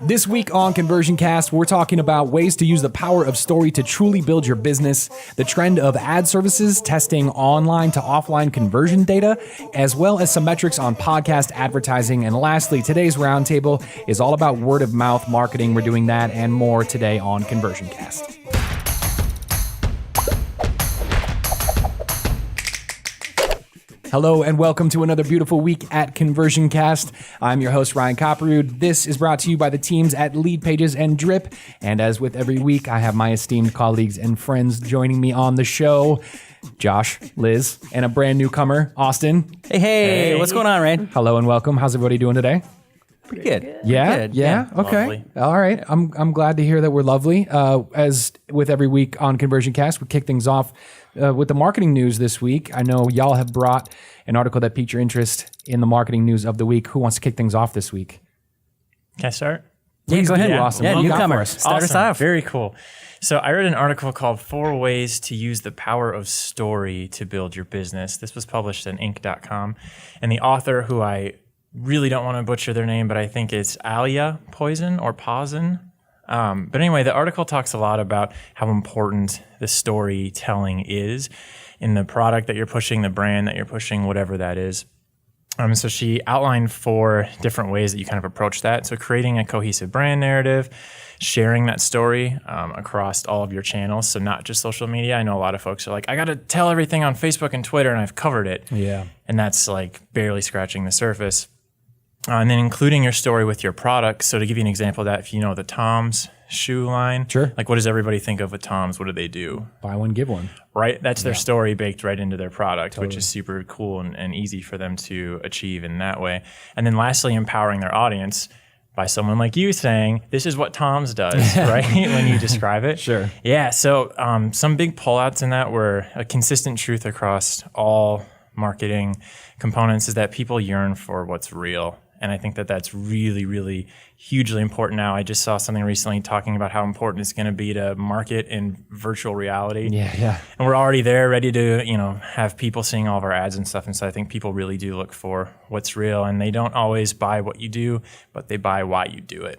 This week on Conversion Cast, we're talking about ways to use the power of story to truly build your business, the trend of ad services, testing online to offline conversion data, as well as some metrics on podcast advertising. And lastly, today's roundtable is all about word of mouth marketing. We're doing that and more today on Conversion Cast. Hello and welcome to another beautiful week at Conversion Cast. I'm your host, Ryan Copperud. This is brought to you by the teams at Lead Pages and Drip. And as with every week, I have my esteemed colleagues and friends joining me on the show. Josh, Liz, and a brand newcomer, Austin. Hey, what's going on, Ryan? Hello and welcome. How's everybody doing today? Pretty good. Yeah? Pretty good. Okay. Lovely. All right. I'm glad to hear that we're lovely. As with every week on Conversion Cast, we kick things off with the marketing news this week. I know y'all have brought an article that piqued your interest in the marketing news of the week. Who wants to kick things off this week? Can I start? Please go ahead, Yeah. Austin. Yeah, What do you got newcomer. for us? Start us off. Very cool. So I read an article called 4 Ways to Use the Power of Story to Build Your Business. This was published in Inc.com. And the author, who I really don't want to butcher their name, but I think it's Alia Poison or Poison. But anyway, the article talks a lot about how important the storytelling is in the product that you're pushing, the brand that you're pushing, whatever that is. So she outlined 4 different ways that you kind of approach that. So creating a cohesive brand narrative, sharing that story across all of your channels. So not just social media. I know a lot of folks are like, I got to tell everything on Facebook and Twitter, and I've covered it. Yeah. And that's like barely scratching the surface. And then including your story with your product. So to give you an example of that, if you know the Tom's shoe line, Sure. like what does everybody think of with Tom's? What do they do? Buy one, give one. Right? That's their story baked right into their product, which is super cool and easy for them to achieve in that way. And then lastly, empowering their audience by someone like you saying, this is what Tom's does, right? When you describe it. Sure. Yeah. So some big pullouts in that were a consistent truth across all marketing components is that people yearn for what's real. And I think that that's really, really hugely important now. I just saw something recently talking about how important it's going to be to market in virtual reality. Yeah. And we're already there, ready to, have people seeing all of our ads and stuff. And so I think people really do look for what's real, and they don't always buy what you do, but they buy why you do it.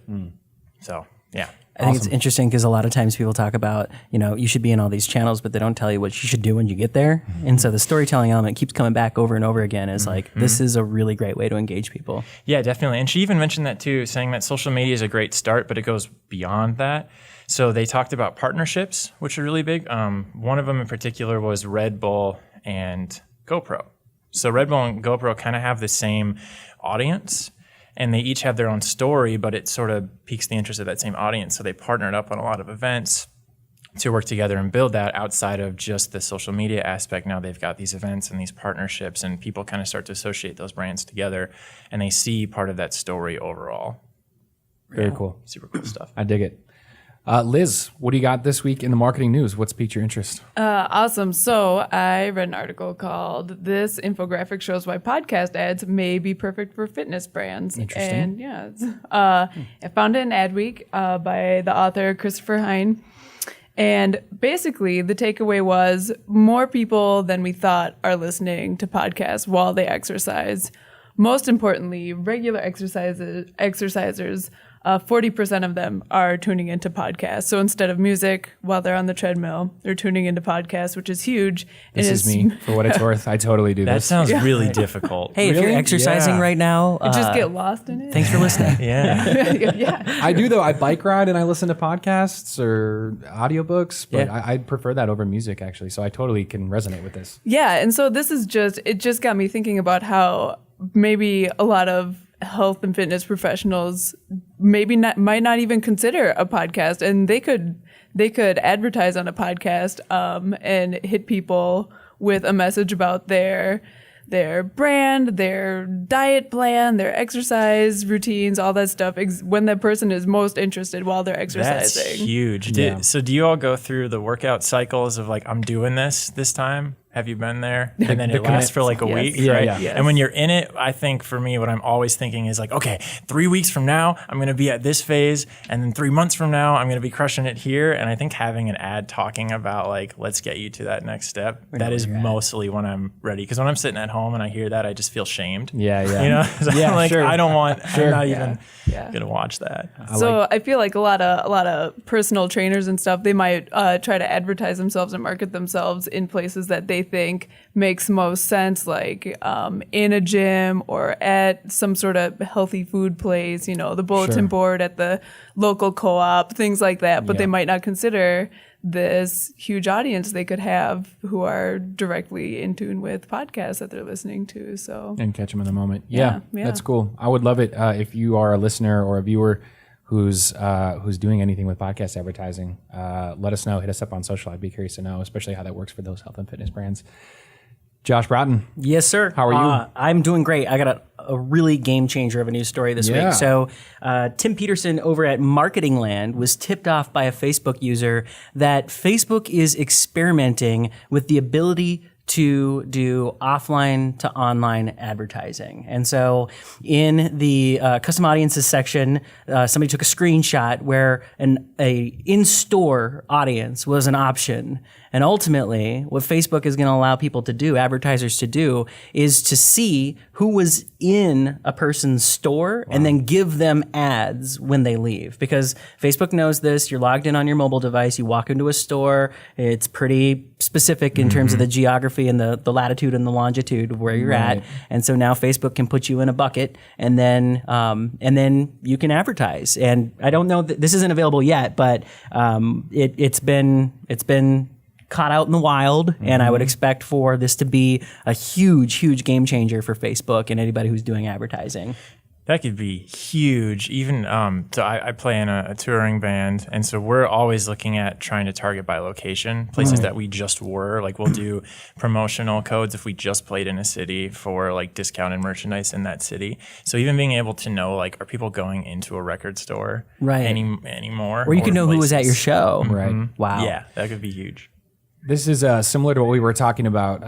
So, yeah. I think it's interesting because a lot of times people talk about, you should be in all these channels, but they don't tell you what you should do when you get there. And so the storytelling element keeps coming back over and over again is like, this is a really great way to engage people. Yeah, definitely. And she even mentioned that too, saying that social media is a great start, but it goes beyond that. So they talked about partnerships, which are really big. One of them in particular was Red Bull and GoPro. So Red Bull and GoPro kind of have the same audience, and they each have their own story, but it sort of piques the interest of that same audience. So they partnered up on a lot of events to work together and build that outside of just the social media aspect. Now they've got these events and these partnerships, and people kind of start to associate those brands together, and they see part of that story overall. Very cool. Super cool stuff. I dig it. Liz, what do you got this week in the marketing news? What's piqued your interest? Awesome. So I read an article called "This Infographic Shows Why Podcast Ads May Be Perfect for Fitness Brands." Interesting. And yeah, I found it in Adweek by the author Christopher Hine. And basically, the takeaway was more people than we thought are listening to podcasts while they exercise. Most importantly, regular exercisers, 40% of them are tuning into podcasts. So instead of music while they're on the treadmill, they're tuning into podcasts, which is huge. This is me, for what it's worth. I totally do That this. sounds really difficult. Hey, if Really? you're exercising Yeah. right now, Just get lost in it. thanks for listening. Yeah. Yeah. I do, though. I bike ride and I listen to podcasts or audiobooks, but Yeah. I prefer that over music, actually. So I totally can resonate with this. Yeah, and so it just got me thinking about how maybe a lot of health and fitness professionals might not even consider a podcast, and they could advertise on a podcast and hit people with a message about their brand, their diet plan, their exercise routines, all that stuff when the person is most interested while they're That's exercising. huge. Yeah. So do you all go through the workout cycles of like, I'm doing this time? have you been there? And then it lasts for like a Yes. week, Yeah, right? yeah. Yes. And when you're in it, I think for me, what I'm always thinking is like, okay, 3 weeks from now, I'm going to be at this phase. And then 3 months from now, I'm going to be crushing it here. And I think having an ad talking about like, let's get you to that next step, that is mostly when I'm ready. Because when I'm sitting at home and I hear that, I just feel shamed. Yeah, yeah. You know, so Yeah, I'm like, sure. I don't want, I'm not even Yeah. going to watch that. So I feel like a lot of personal trainers and stuff, they might try to advertise themselves and market themselves in places that they think makes most sense, like in a gym or at some sort of healthy food place, you know, the bulletin Sure. board at the local co-op, things like that. But Yeah. they might not consider this huge audience they could have who are directly in tune with podcasts that they're listening to. So And catch them in the moment. Yeah, Yeah. that's cool. I would love it if you are a listener or a viewer who's doing anything with podcast advertising. Let us know. Hit us up on social. I'd be curious to know, especially how that works for those health and fitness brands. Josh Broughton. Yes, sir. How are you? I'm doing great. I got a really game changer of a news story this Yeah. week. So, Tim Peterson over at Marketing Land was tipped off by a Facebook user that Facebook is experimenting with the ability to do offline to online advertising. And so in the custom audiences section, somebody took a screenshot where a in-store audience was an option. And ultimately, what Facebook is going to allow people to do, advertisers to do, is to see who was in a person's store and then give them ads when they leave. Because Facebook knows this. You're logged in on your mobile device. You walk into a store. It's pretty specific in terms of the geography and the latitude and the longitude of where you're at. And so now Facebook can put you in a bucket and then you can advertise. And I don't know that this isn't available yet, but it's been caught out in the wild, and I would expect for this to be a huge game changer for Facebook and anybody who's doing advertising. That could be huge. Even so, I play in a touring band, and so we're always looking at trying to target by location places that we just were. Like we'll do promotional codes if we just played in a city for like discounted merchandise in that city. So even being able to know like are people going into a record store Right. anymore, Or you can know who was at your places. show. Right. Wow. Yeah, that could be huge. This is similar to what we were talking about.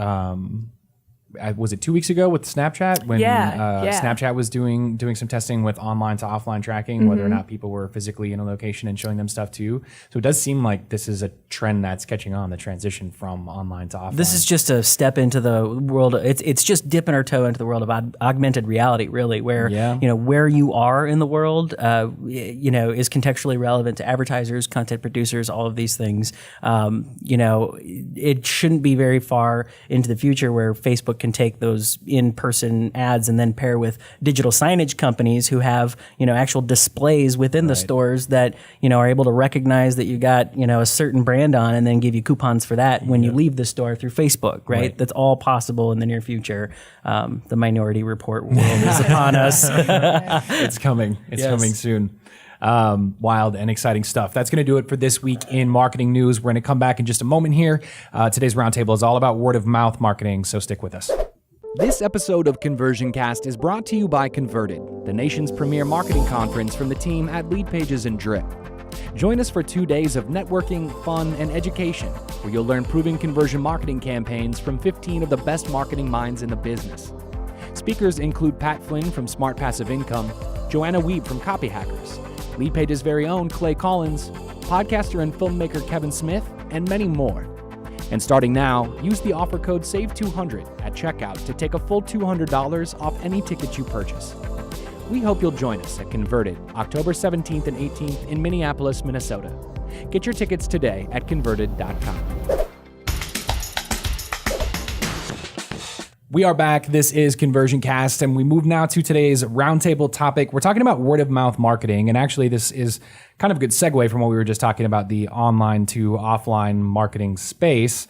Was it 2 weeks ago with Snapchat when Yeah. Snapchat was doing some testing with online to offline tracking, whether or not people were physically in a location and showing them stuff too. So it does seem like this is a trend that's catching on, the transition from online to offline. This is just a step into the world. It's just dipping our toe into the world of augmented reality, really, where Yeah. where you are in the world, is contextually relevant to advertisers, content producers, all of these things. It shouldn't be very far into the future where Facebook can take those in-person ads and then pair with digital signage companies who have actual displays within the stores that are able to recognize that you got a certain brand on and then give you coupons for that when you leave the store through Facebook, right? That's all possible in the near future. The Minority Report world is upon us. It's coming. It's coming soon. Wild and exciting stuff. That's going to do it for this week in marketing news. We're going to come back in just a moment here. Today's roundtable is all about word of mouth marketing, so stick with us. This episode of Conversion Cast is brought to you by Converted, the nation's premier marketing conference from the team at Lead Pages and Drip. Join us for 2 days of networking, fun, and education, where you'll learn proven conversion marketing campaigns from 15 of the best marketing minds in the business. Speakers include Pat Flynn from Smart Passive Income, Joanna Wiebe from Copy Hackers, Lead Pages' very own Clay Collins, podcaster and filmmaker Kevin Smith, and many more. And starting now, use the offer code SAVE200 at checkout to take a full $200 off any ticket you purchase. We hope you'll join us at Converted, October 17th and 18th in Minneapolis, Minnesota. Get your tickets today at converted.com. We are back. This is Conversion Cast, and we move now to today's roundtable topic. We're talking about word of mouth marketing, and actually, this is kind of a good segue from what we were just talking about, the online to offline marketing space.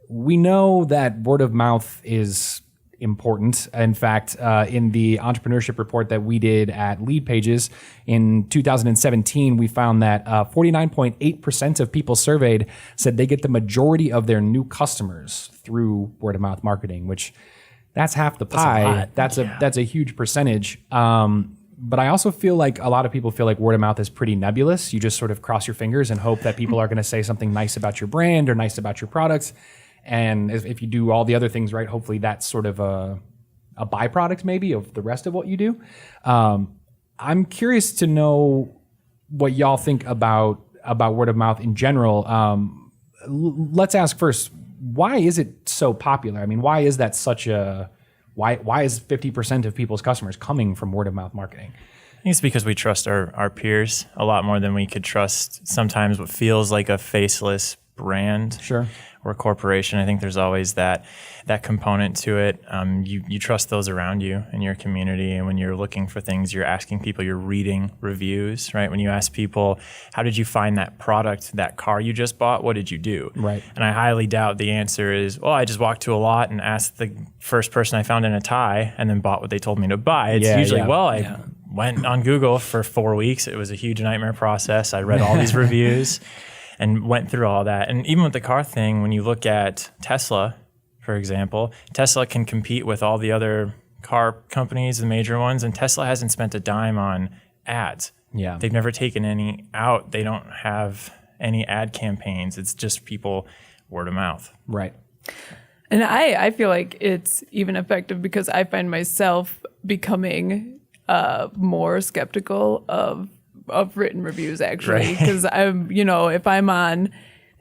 We know that word of mouth is important. In fact, in the entrepreneurship report that we did at Lead Pages in 2017, we found that 49.8% of people surveyed said they get the majority of their new customers through word of mouth marketing, which that's half the pie. That's a huge percentage. But I also feel like a lot of people feel like word of mouth is pretty nebulous. You just sort of cross your fingers and hope that people are going to say something nice about your brand or nice about your products. And if you do all the other things right, hopefully that's sort of a byproduct maybe of the rest of what you do. I'm curious to know what y'all think about word of mouth in general. Let's ask first, why is it so popular? I mean, why is that such a why is 50% of people's customers coming from word of mouth marketing? I think it's because we trust our peers a lot more than we could trust sometimes what feels like a faceless brand. Sure. Or corporation. I think there's always that component to it. You trust those around you in your community, and when you're looking for things, you're asking people, you're reading reviews, right? When you ask people, how did you find that product, that car you just bought? What did you do? Right. And I highly doubt the answer is, well, I just walked to a lot and asked the first person I found in a tie and then bought what they told me to buy. It's usually, I went on Google for 4 weeks. It was a huge nightmare process. I read all these reviews and went through all that. And even with the car thing, when you look at Tesla, for example, Tesla can compete with all the other car companies, the major ones, and Tesla hasn't spent a dime on ads. Yeah. They've never taken any out. They don't have any ad campaigns. It's just people word of mouth. Right. And I feel like it's even effective because I find myself becoming more skeptical of written reviews, actually, because I'm, if I'm on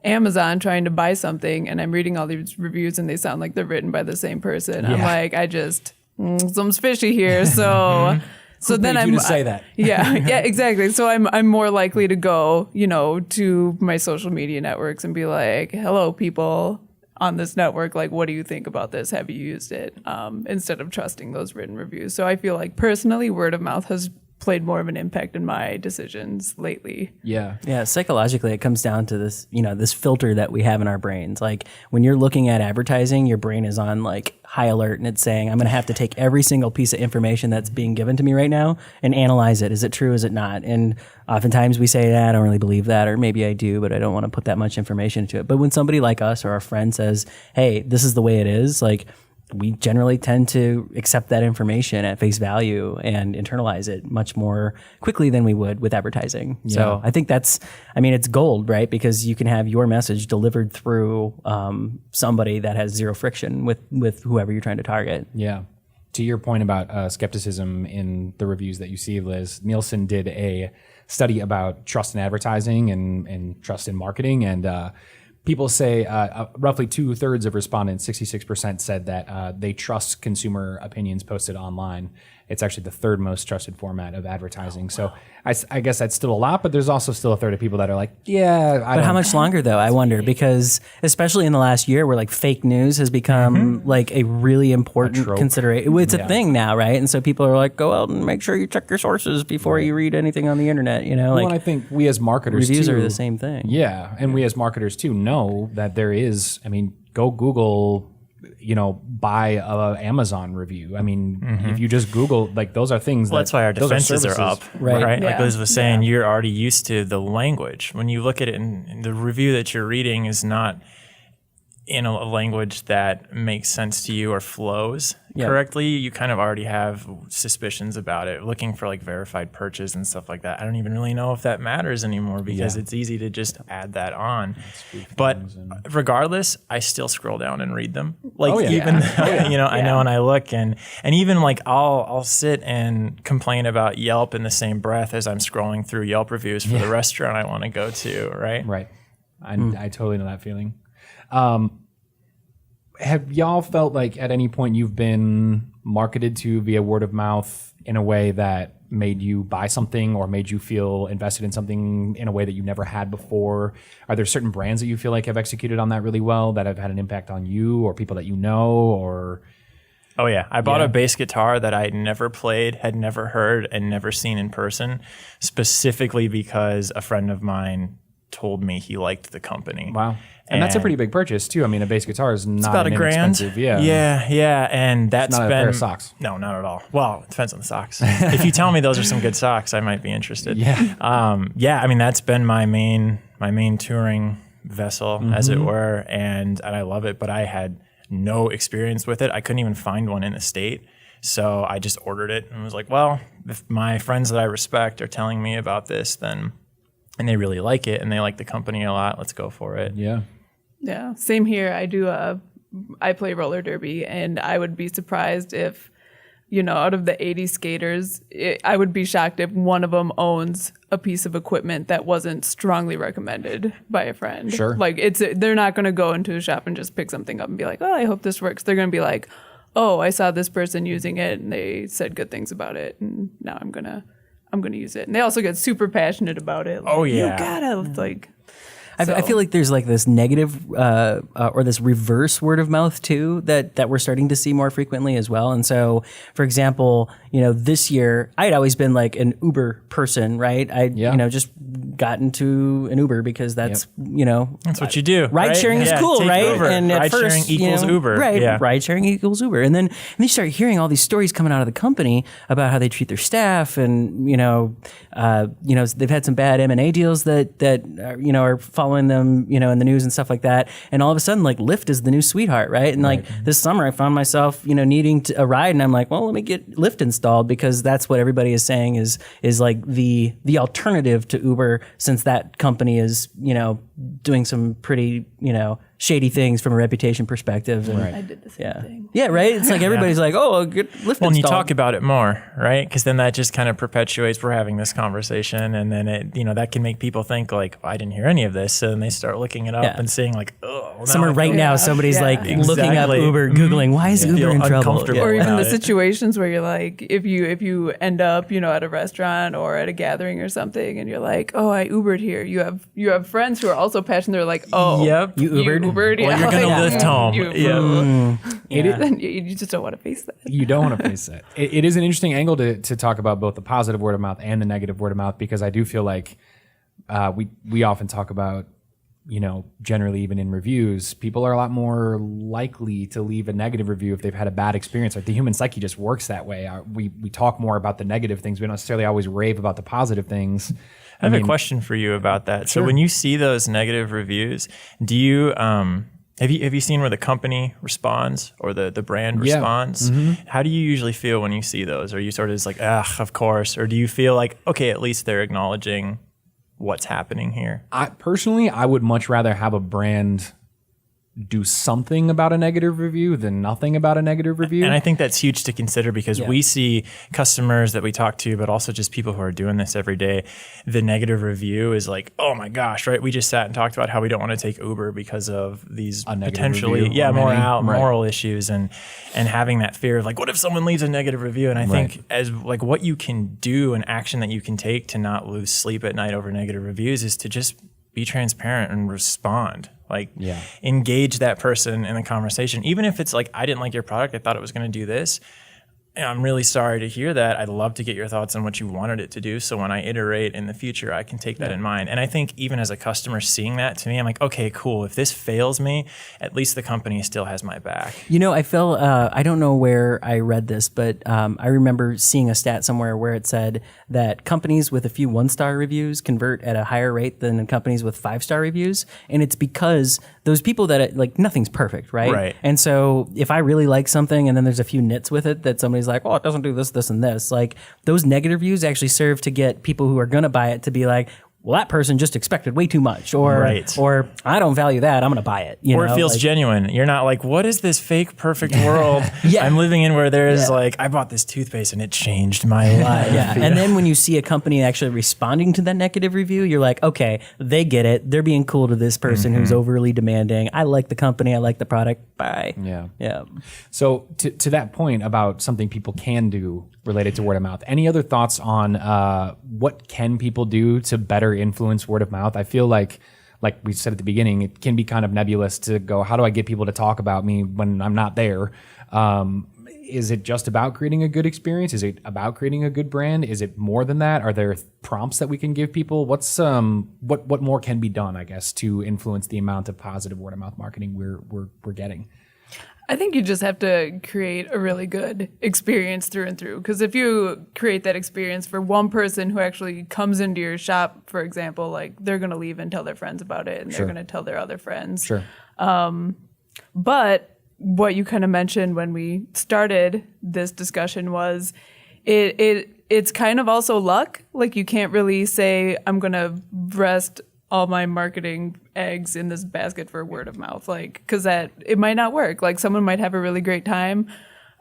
Amazon trying to buy something and I'm reading all these reviews and they sound like they're written by the same person, I'm like, something's fishy here. So then I'm to say that. yeah, exactly. So I'm more likely to go, to my social media networks and be like, hello, people on this network, like, what do you think about this? Have you used it? Instead of trusting those written reviews. So I feel like personally, word of mouth has played more of an impact in my decisions lately. Yeah. Yeah, psychologically, it comes down to this, this filter that we have in our brains. Like when you're looking at advertising, your brain is on like high alert and it's saying, I'm going to have to take every single piece of information that's being given to me right now and analyze it. Is it true? Is it not? And oftentimes we say, I don't really believe that, or maybe I do, but I don't want to put that much information into it. But when somebody like us or our friend says, hey, this is the way it is, like, we generally tend to accept that information at face value and internalize it much more quickly than we would with advertising. Yeah. So I think it's gold, right? Because you can have your message delivered through somebody that has zero friction with whoever you're trying to target. Yeah. To your point about skepticism in the reviews that you see, Liz, Nielsen did a study about trust in advertising and trust in marketing, and people say roughly 2/3 of respondents, 66%, said that they trust consumer opinions posted online. It's actually the third most trusted format of advertising. So I guess that's still a lot, but there's also still a third of people that are like, But how much longer though? I wonder, because especially in the last year where like fake news has become like a really important consideration. It's a thing now, right? And so people are like, go out and make sure you check your sources before you read anything on the internet, Well, and I think we as marketers reviews too, are the same thing. Yeah. And we as marketers too know that there is, go Google, buy a Amazon review. If you just Google, like, those are things that's why our defenses are up, right? Yeah. Like Liz was saying, you're already used to the language. When you look at it and the review that you're reading is not in a language that makes sense to you or flows correctly, you kind of already have suspicions about it. Looking for like verified purchase and stuff like that, I don't even really know if that matters anymore because it's easy to just add that on. But regardless, I still scroll down and read them. Like I know, and I look and even like I'll sit and complain about Yelp in the same breath as I'm scrolling through Yelp reviews for the restaurant I want to go to. Right. I totally know that feeling. Have y'all felt like at any point you've been marketed to via word of mouth in a way that made you buy something or made you feel invested in something in a way that you never had before? Are there certain brands that you feel like have executed on that really well, that have had an impact on you or people that you know? Or Oh yeah, I bought a bass guitar that I had never played, had never heard, and never seen in person, specifically because a friend of mine told me he liked the company. Wow. And that's a pretty big purchase too. A bass guitar is not about inexpensive. Yeah. And that's not a pair of socks. No, not at all. Well, it depends on the socks. If you tell me those are some good socks, I might be interested. That's been my main touring vessel, as it were, and I love it. But I had no experience with it. I couldn't even find one in the state. So I just ordered it and was like, well, if my friends that I respect are telling me about this, then, and they really like it and they like the company a lot, let's go for it. Yeah. Yeah, same here. I play roller derby, and I would be surprised if, out of the 80 skaters, I would be shocked if one of them owns a piece of equipment that wasn't strongly recommended by a friend. Sure. Like they're not going to go into a shop and just pick something up and be like, oh, I hope this works. They're going to be like, oh, I saw this person using it and they said good things about it, and now I'm gonna use it. And they also get super passionate about it. Like, Oh, yeah. you gotta like. I feel like there's like this negative or this reverse word of mouth too that we're starting to see more frequently as well. And so, for example, this year I had always been like an Uber person, right? I just got into an Uber because that's That's what you do. ride sharing is cool, take right? Uber. And at Ride first, sharing equals Uber. right? Yeah. Ride sharing equals Uber, and then you start hearing all these stories coming out of the company about how they treat their staff, and they've had some bad M&A deals that are following them, in the news and stuff like that. And all of a sudden, like Lyft is the new sweetheart, right? And like this summer, I found myself, needing a ride, and I'm like, well, let me get Lyft installed because that's what everybody is saying is like the alternative to Uber, since that company is doing some pretty shady things from a reputation perspective. And, I did the same thing. Yeah, right. It's like everybody's like, oh, get Lyft Well, and you installed. talk about it more, right? Because then that just kind of perpetuates. We're having this conversation, and then it, that can make people think like, I didn't hear any of this, so then they start looking it up Yeah. and seeing like, oh, well, Somewhere right now, somebody's like looking up Exactly. Uber, Googling, why is Uber Feel in trouble? uncomfortable. Or even about the it. situations where you're like, if you end up, at a restaurant or at a gathering or something, and you're like, oh, I Ubered here. You have friends who are also passionate. They're like, oh, Yep. You Ubered? Ubered, Well, yeah. you're gonna lift home. Yeah. Then you just don't want to face that. You don't want to face that. It is an interesting angle to talk about both the positive word of mouth and the negative word of mouth, because I do feel like we often talk about, generally even in reviews, people are a lot more likely to leave a negative review if they've had a bad experience. Like the human psyche just works that way. We talk more about the negative things. We don't necessarily always rave about the positive things. I have a question for you about that. So when you see those negative reviews, do you have you seen where the company responds or the brand Yeah. responds? How do you usually feel when you see those? Are you sort of just like, of course, or do you feel like, okay, at least they're acknowledging what's happening here? I would much rather have a brand do something about a negative review than nothing about a negative review. And I think that's huge to consider because we see customers that we talk to, but also just people who are doing this every day. The negative review is like, oh my gosh, right? We just sat and talked about how we don't want to take Uber because of these negative potentially, review or many. moral issues and having that fear of like, what if someone leaves a negative review? And I think as like what you can do, an action that you can take to not lose sleep at night over negative reviews is to just be transparent and respond. Like engage that person in the conversation. Even if it's like, I didn't like your product, I thought it was going to do this. And I'm really sorry to hear that. I'd love to get your thoughts on what you wanted it to do. So when I iterate in the future, I can take that in mind. And I think even as a customer seeing that to me, I'm like, okay, cool. If this fails me, at least the company still has my back. I felt, I don't know where I read this, but I remember seeing a stat somewhere where it said that companies with a few 1-star reviews convert at a higher rate than companies with 5-star reviews. And it's because those people that, like, nothing's perfect, right? Right. And so if I really like something and then there's a few nits with it that somebody's like, oh, it doesn't do this, this, and this, like those negative reviews actually serve to get people who are going to buy it to be like, well, that person just expected way too much, or I don't value that, I'm going to buy it. Or it feels genuine. You're not like, what is this fake perfect world I'm living in where there is like, I bought this toothpaste and it changed my life. And then when you see a company actually responding to that negative review, you're like, okay, they get it. They're being cool to this person who's overly demanding. I like the company. I like the product. Bye. Yeah. So to that point about something people can do related to word of mouth, any other thoughts on what can people do to better influence word of mouth? I feel like we said at the beginning, it can be kind of nebulous to go, how do I get people to talk about me when I'm not there? Is it just about creating a good experience? Is it about creating a good brand? Is it more than that? Are there prompts that we can give people? What's what more can be done, I guess, to influence the amount of positive word of mouth marketing we're getting? I think you just have to create a really good experience through and through. Because if you create that experience for one person who actually comes into your shop, for example, like they're going to leave and tell their friends about it, and they're going to tell their other friends. Sure. But what you kind of mentioned when we started this discussion was it's kind of also luck. Like you can't really say, I'm going to rest all my marketing eggs in this basket for word of mouth, like, because that it might not work. Like someone might have a really great time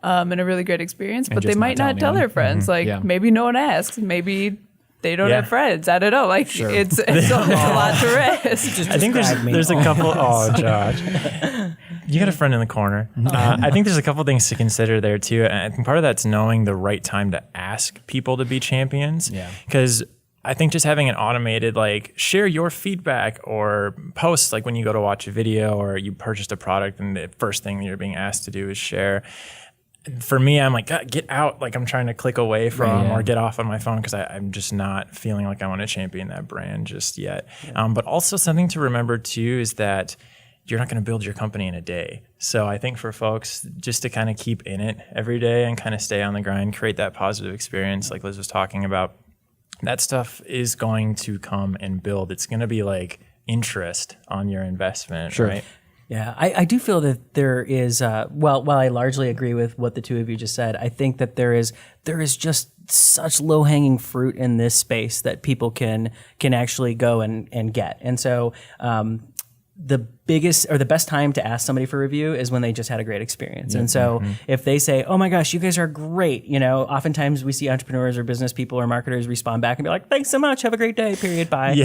and a really great experience, but they just might not not tell telling their friends. Like Yeah. maybe no one asks. Maybe they don't Yeah. have friends. I don't know. Like it's a lot to risk. I think there's a couple. Oh, Josh, you got a friend in the corner. I think there's a couple things to consider there too. And I think part of that's knowing the right time to ask people to be champions. Yeah. Because I think just having an automated like share your feedback or post, like when you go to watch a video or you purchased a product and the first thing you're being asked to do is share. For me, I'm like, God, get out. Like I'm trying to click away from or get off on my phone because I'm just not feeling like I want to champion that brand just yet. But also something to remember too is that you're not going to build your company in a day. So I think for folks just to kind of keep in it every day and kind of stay on the grind, create that positive experience like Liz was talking about, that stuff is going to come and build. It's going to be like interest on your investment, right? Yeah, I do feel that there is, while I largely agree with what the two of you just said, I think that there is just such low hanging fruit in this space that people can actually go and get. And so the biggest or the best time to ask somebody for a review is when they just had a great experience. And so if they say, oh my gosh, you guys are great, oftentimes we see entrepreneurs or business people or marketers respond back and be like, thanks so much, have a great day, period, bye.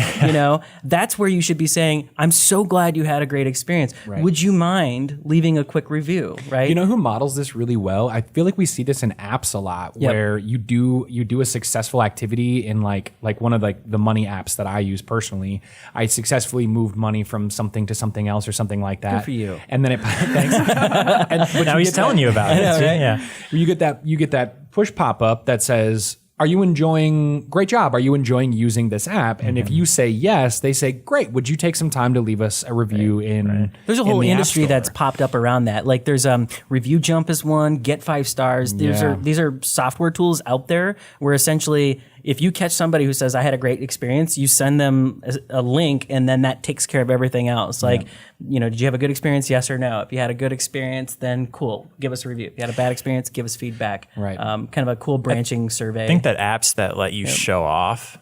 That's where you should be saying, I'm so glad you had a great experience. Right. Would you mind leaving a quick review, right? You know who models this really well? I feel like we see this in apps a lot, where you do a successful activity in like one of like the money apps that I use personally. I successfully moved money from something to something else or something like that. Good for you. And then thanks. But now he's telling you about it. Yeah. You get that push pop up that says, are you enjoying, great job, are you enjoying using this app? And if you say yes, they say, great, would you take some time to leave us a review in There's a whole in the App industry Store? that's popped up around that. Like there's Review Jump is one, Get 5 stars. These are software tools out there where essentially if you catch somebody who says I had a great experience, you send them a link and then that takes care of everything else. Like, did you have a good experience? Yes or no? If you had a good experience, then cool, give us a review. If you had a bad experience, give us feedback. Right. Kind of a cool branching survey. I think that apps that let you show off,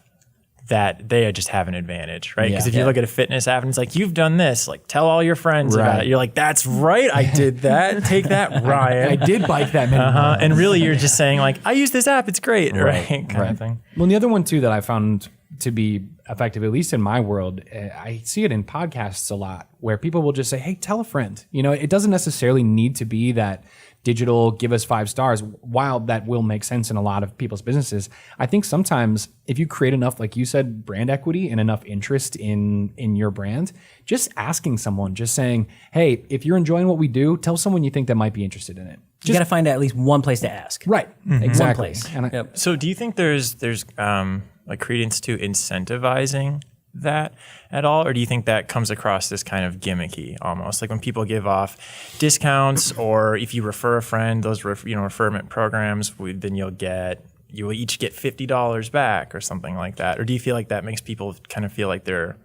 that they just have an advantage, right? Because if you look at a fitness app and it's like, you've done this, like tell all your friends about it. You're like, that's right, I did that. Take that, Ryan. I did bike that many miles. And really you're just saying like, I use this app, it's great, right? Kind of thing. Well, and the other one too that I found to be effective, at least in my world, I see it in podcasts a lot where people will just say, hey, tell a friend. It doesn't necessarily need to be that digital, give us 5 stars. While that will make sense in a lot of people's businesses, I think sometimes if you create enough, like you said, brand equity and enough interest in your brand, just asking someone, just saying, hey, if you're enjoying what we do, tell someone you think that might be interested in it. you got to find at least one place to ask. Right. Exactly. One place. And So do you think there's like credence to incentivizing that at all, or do you think that comes across as kind of gimmicky almost, like when people give off discounts or if you refer a friend, those referment programs, then you will each get $50 back or something like that? Or do you feel like that makes people kind of feel like they're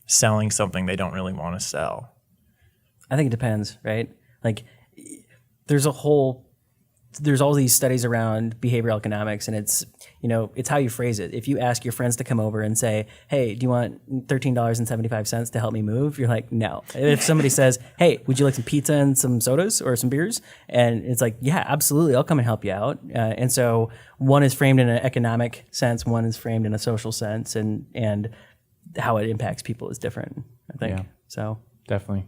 selling something they don't really want to sell? I think it depends, right? Like there's all these studies around behavioral economics, and it's how you phrase it. If you ask your friends to come over and say, hey, do you want $13.75 to help me move? You're like, no. If somebody says, hey, would you like some pizza and some sodas or some beers? And it's like, yeah, absolutely, I'll come and help you out. And so one is framed in an economic sense, one is framed in a social sense, and how it impacts people is different, I think. Yeah. So definitely.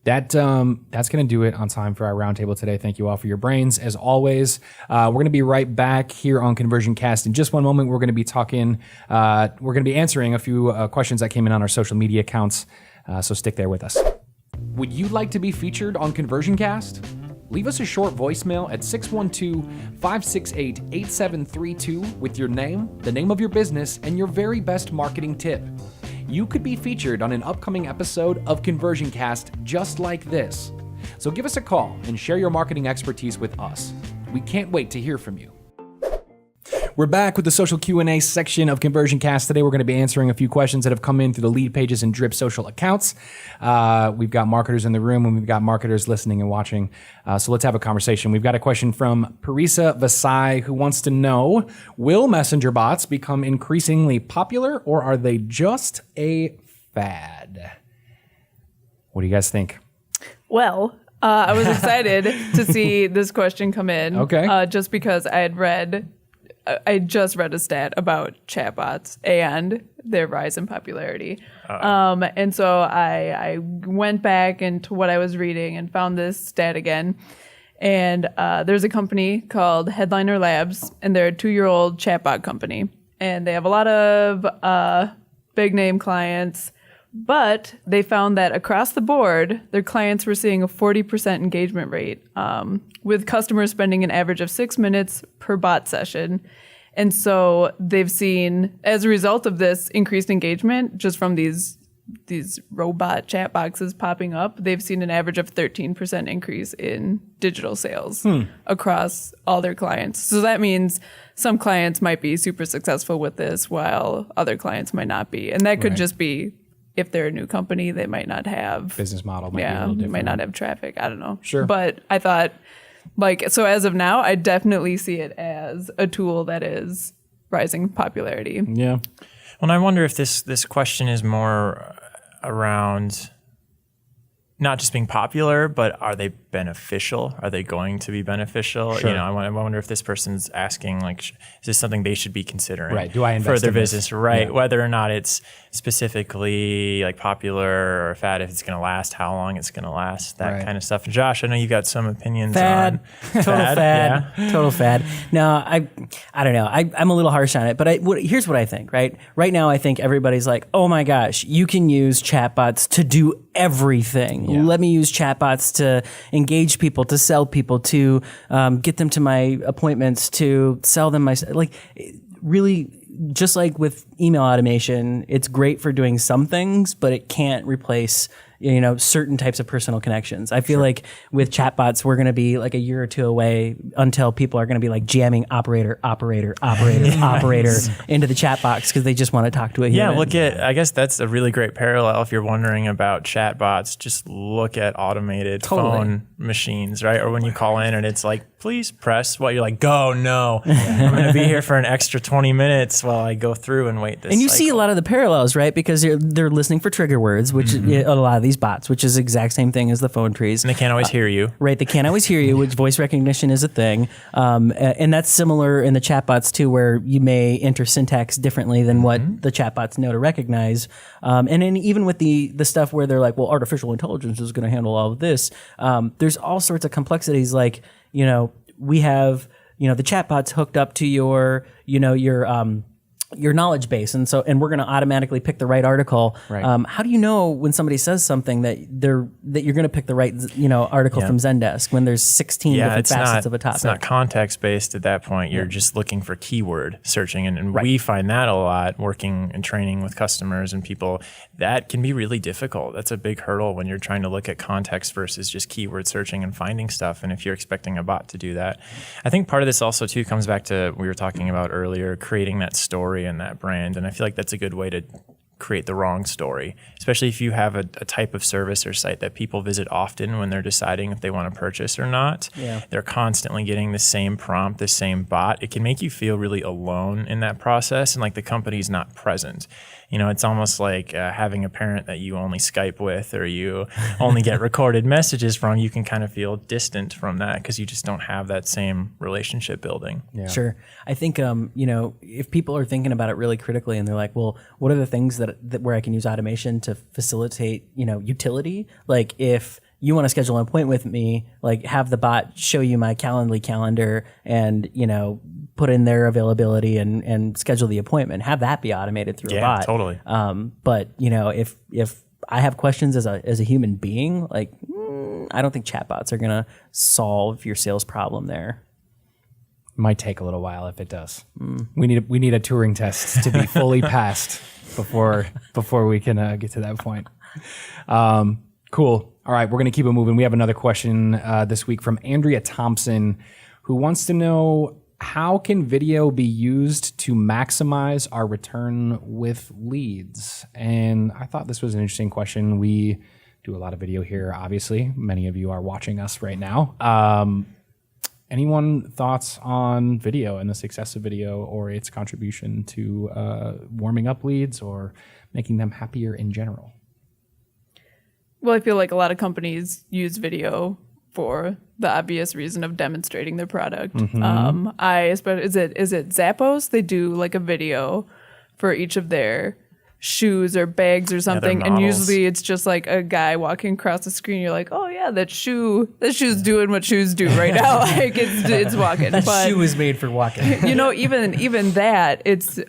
That's going to do it on time for our roundtable today. Thank you all for your brains, as always. We're going to be right back here on Conversion Cast in just one moment. We're going to be talking. We're going to be answering a few questions that came in on our social media accounts. So stick there with us. Would you like to be featured on Conversion Cast? Leave us a short voicemail at 612-568-8732 with your name, the name of your business, and your very best marketing tip. You could be featured on an upcoming episode of Conversion Cast just like this. So give us a call and share your marketing expertise with us. We can't wait to hear from you. We're back with the social Q&A section of Conversion Cast. Today we're going to be answering a few questions that have come in through the Lead Pages and Drip social accounts. We've got marketers in the room and we've got marketers listening and watching. So let's have a conversation. We've got a question from Parisa Vasai who wants to know, will messenger bots become increasingly popular or are they just a fad. What do you guys think? Well, I was excited to see this question come in. Okay. Just because I just read a stat about chatbots and their rise in popularity. And so I went back into what I was reading and found this stat again. And there's a company called Headliner Labs, and they're a 2-year-old chatbot company. And they have a lot of big name clients. But they found that across the board, their clients were seeing a 40% engagement rate, with customers spending an average of 6 minutes per bot session. And so they've seen, as a result of this increased engagement, just from these robot chat boxes popping up, they've seen an average of 13% increase in digital sales across all their clients. So that means some clients might be super successful with this, while other clients might not be. And that could just be, if they're a new company, they might not have Business model might be a yeah, little they different. might not have traffic. I don't know. Sure. But I thought, so as of now, I definitely see it as a tool that is rising popularity. Yeah. Well, and I wonder if this question is more around not just being popular, but are they beneficial? Are they going to be beneficial? Sure. You know, I wonder if this person's asking, like, is this something they should be considering? Right. Do I invest for their in this? business? Right. Yeah. Whether or not it's specifically like popular or fad, if it's going to last, how long it's going to last, that Right. kind of stuff. Josh, I know you got some opinions Fad, on total fad, Yeah. total fad. No, I don't know. I'm a little harsh on it, but here's what I think. Right now, I think everybody's like, oh my gosh, you can use chatbots to do everything. Yeah. Let me use chatbots to engage people, to sell people, to get them to my appointments, to sell them my really. Just like with email automation, it's great for doing some things, but it can't replace, certain types of personal connections. I feel like with chatbots, we're going to be like a year or two away until people are going to be like jamming operator into the chat box because they just want to talk to a human. I guess that's a really great parallel. If you're wondering about chatbots, just look at automated phone machines, right? Or when you call in and it's like, please press what, you're like, go, no. I'm going to be here for an extra 20 minutes while I go through and wait this And you see a lot of the parallels, right? Because they're listening for trigger words, which a lot of these bots, which is the exact same thing as the phone trees. And they can't always hear you. Right, they can't always hear you, which voice recognition is a thing. And that's similar in the chatbots too, where you may enter syntax differently than what the chatbots know to recognize. And then even with the stuff where they're like, well, artificial intelligence is going to handle all of this, there's all sorts of complexities like, we have, the chatbots hooked up to your knowledge base, and we're going to automatically pick the right article. Right. How do you know when somebody says something that you're going to pick the right article from Zendesk when there's 16 different facets of a topic? It's not context based at that point. You're just looking for keyword searching, and we find that a lot working and training with customers and people. That can be really difficult. That's a big hurdle when you're trying to look at context versus just keyword searching and finding stuff. And if you're expecting a bot to do that, I think part of this also too comes back to we were talking about earlier, creating that story and that brand. And I feel like that's a good way to create the wrong story, especially if you have a type of service or site that people visit often when they're deciding if they want to purchase or not. Yeah. They're constantly getting the same prompt, the same bot. It can make you feel really alone in that process and like the company's not present. It's almost like having a parent that you only Skype with or you only get recorded messages from. You can kind of feel distant from that because you just don't have that same relationship building. Yeah. Sure. I think, if people are thinking about it really critically and they're like, well, what are the things that where I can use automation to facilitate, utility? Like if you want to schedule an appointment with me, like have the bot show you my Calendly calendar and, put in their availability and schedule the appointment. Have that be automated through a bot. Yeah, totally. But, if I have questions as a human being, like I don't think chatbots are going to solve your sales problem there. Might take a little while if it does. We need a Turing test to be fully passed before we can get to that point. Cool. All right, we're going to keep it moving. We have another question this week from Andrea Thompson, who wants to know, how can video be used to maximize our return with leads? And I thought this was an interesting question. We do a lot of video here, obviously. Many of you are watching us right now. Anyone thoughts on video and the success of video or its contribution to warming up leads or making them happier in general? Well, I feel like a lot of companies use video for the obvious reason of demonstrating their product. Is it Zappos? They do like a video for each of their shoes or bags or something, and models. usually it's just like a guy walking across the screen. You're like, oh yeah, that shoe's doing what shoes do right now. Like it's walking. That but shoe was made for walking. even that, it's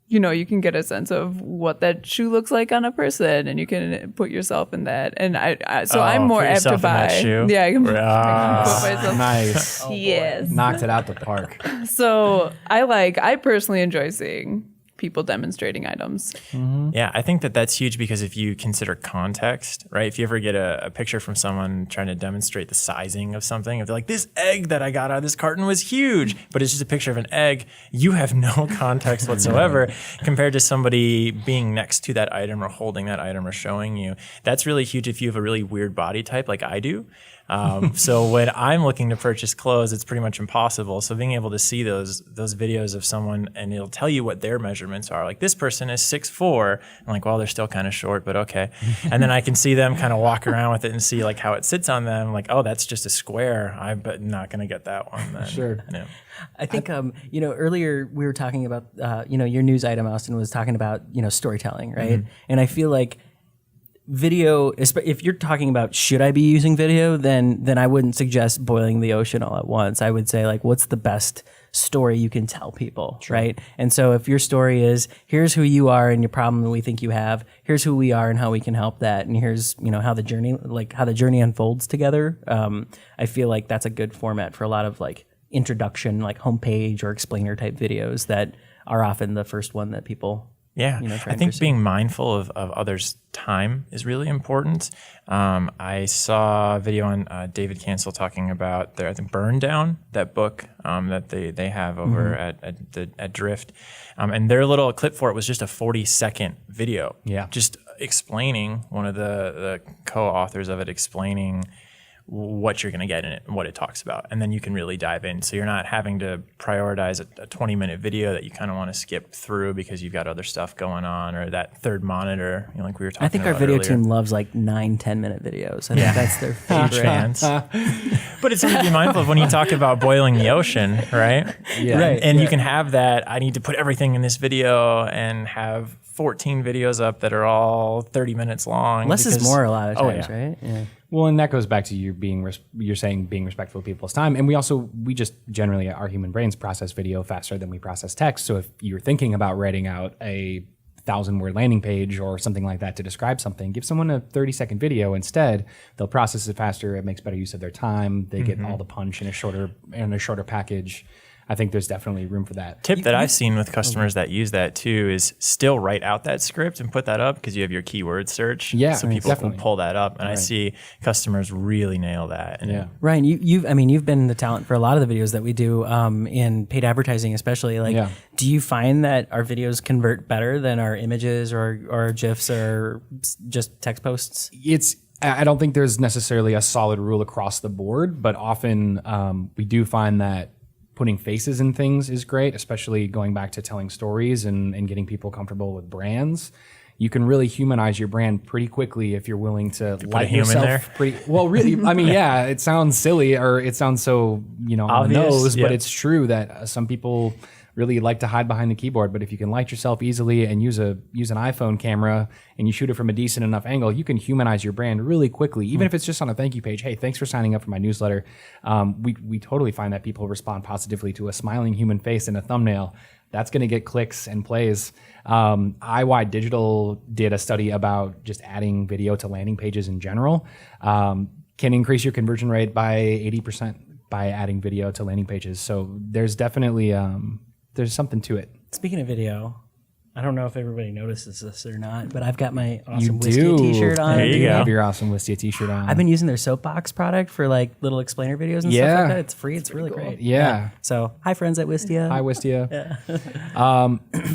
you can get a sense of what that shoe looks like on a person, and you can put yourself in that. And I'm more put apt to yourself in that buy. shoe? Yeah, I can put Ah. myself. Nice. Yes. Knocked it out the park. So I personally enjoy seeing people demonstrating items. Yeah, I think that's huge because if you consider context, right? If you ever get a picture from someone trying to demonstrate the sizing of something, if they're like, this egg that I got out of this carton was huge, but it's just a picture of an egg, you have no context whatsoever compared to somebody being next to that item or holding that item or showing you. That's really huge if you have a really weird body type like I do. So when I'm looking to purchase clothes, it's pretty much impossible. So being able to see those videos of someone and it'll tell you what their measurements are. Like this person is 6'4". I'm like, well, they're still kind of short, but okay. And then I can see them kind of walk around with it and see like how it sits on them. Like, oh, that's just a square. I'm not going to get that one then. Sure. No. I think, earlier we were talking about, your news item, Austin, was talking about, storytelling, right? And I feel like video, if you're talking about should I be using video, then I wouldn't suggest boiling the ocean all at once. I would say like, what's the best story you can tell people, right? And so if your story is, here's who you are and your problem that we think you have, here's who we are and how we can help that, and here's how the journey unfolds together. I feel like that's a good format for a lot of like introduction, like homepage or explainer type videos that are often the first one that people. Yeah, I think being mindful of others' time is really important. I saw a video on David Cancel talking about I think Burn Down, that book that they have over at Drift, and their little clip for it was just a 40-second video. Yeah, just explaining, one of the co-authors of it explaining what you're going to get in it and what it talks about. And then you can really dive in. So you're not having to prioritize a 20-minute video that you kind of want to skip through because you've got other stuff going on or that third monitor, like we were talking about. I think our video earlier. team loves like 9-10 minute videos. I think that's their favorite. Chance. But it's something to be mindful of when you talk about boiling the ocean, right? Yeah. Right. And you can have that, I need to put everything in this video and have 14 videos up that are all 30 minutes long. Less is more a lot of times, yeah. right? Yeah. Well, and that goes back to you you're saying being respectful of people's time. And we just generally, our human brains process video faster than we process text. So if you're thinking about writing out a 1,000-word landing page or something like that to describe something, give someone a 30-second video instead. They'll process it faster. It makes better use of their time. They get all the punch in a shorter package. I think there's definitely room for that. Tip that I've seen with customers that use that too is still write out that script and put that up because you have your keyword search. Yeah, so people definitely. can pull that up, and I see customers really nail that. And Yeah. Ryan, you've been the talent for a lot of the videos that we do in paid advertising, especially. Like, do you find that our videos convert better than our images or GIFs or just text posts? I don't think there's necessarily a solid rule across the board, but often we do find that putting faces in things is great, especially going back to telling stories and getting people comfortable with brands. You can really humanize your brand pretty quickly if you're willing to light yourself pretty well. Really, I mean, yeah, it sounds silly or it sounds so on the nose, but it's true that some people really like to hide behind the keyboard. But if you can light yourself easily and use an iPhone camera and you shoot it from a decent enough angle, you can humanize your brand really quickly, even if it's just on a thank you page. Hey, thanks for signing up for my newsletter. We totally find that people respond positively to a smiling human face in a thumbnail. That's going to get clicks and plays. IY Digital did a study about just adding video to landing pages in general. Can increase your conversion rate by 80% by adding video to landing pages. So there's definitely there's something to it. Speaking of video, I don't know if everybody notices this or not, but I've got my awesome Wistia t-shirt on. There you You go. have your awesome Wistia t-shirt on. I've been using their Soapbox product for like little explainer videos and stuff like that. It's free. It's really great. Yeah. So hi friends at Wistia. Hi, Wistia.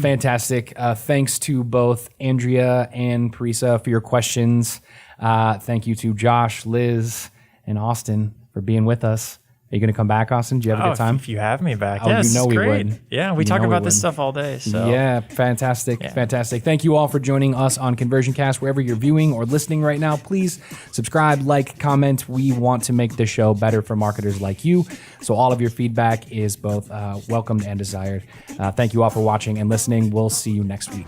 Fantastic. Thanks to both Andrea and Parisa for your questions. Thank you to Josh, Liz, and Austin for being with us. Are you going to come back, Austin? Do you have a good time? If you have me back, Oh, yes, you know we great. would. Yeah, we You talk know we about this would. stuff all day. So Yeah, fantastic. Fantastic. Thank you all for joining us on Conversion Cast. Wherever you're viewing or listening right now, please subscribe, like, comment. We want to make this show better for marketers like you. So all of your feedback is both welcomed and desired. Thank you all for watching and listening. We'll see you next week.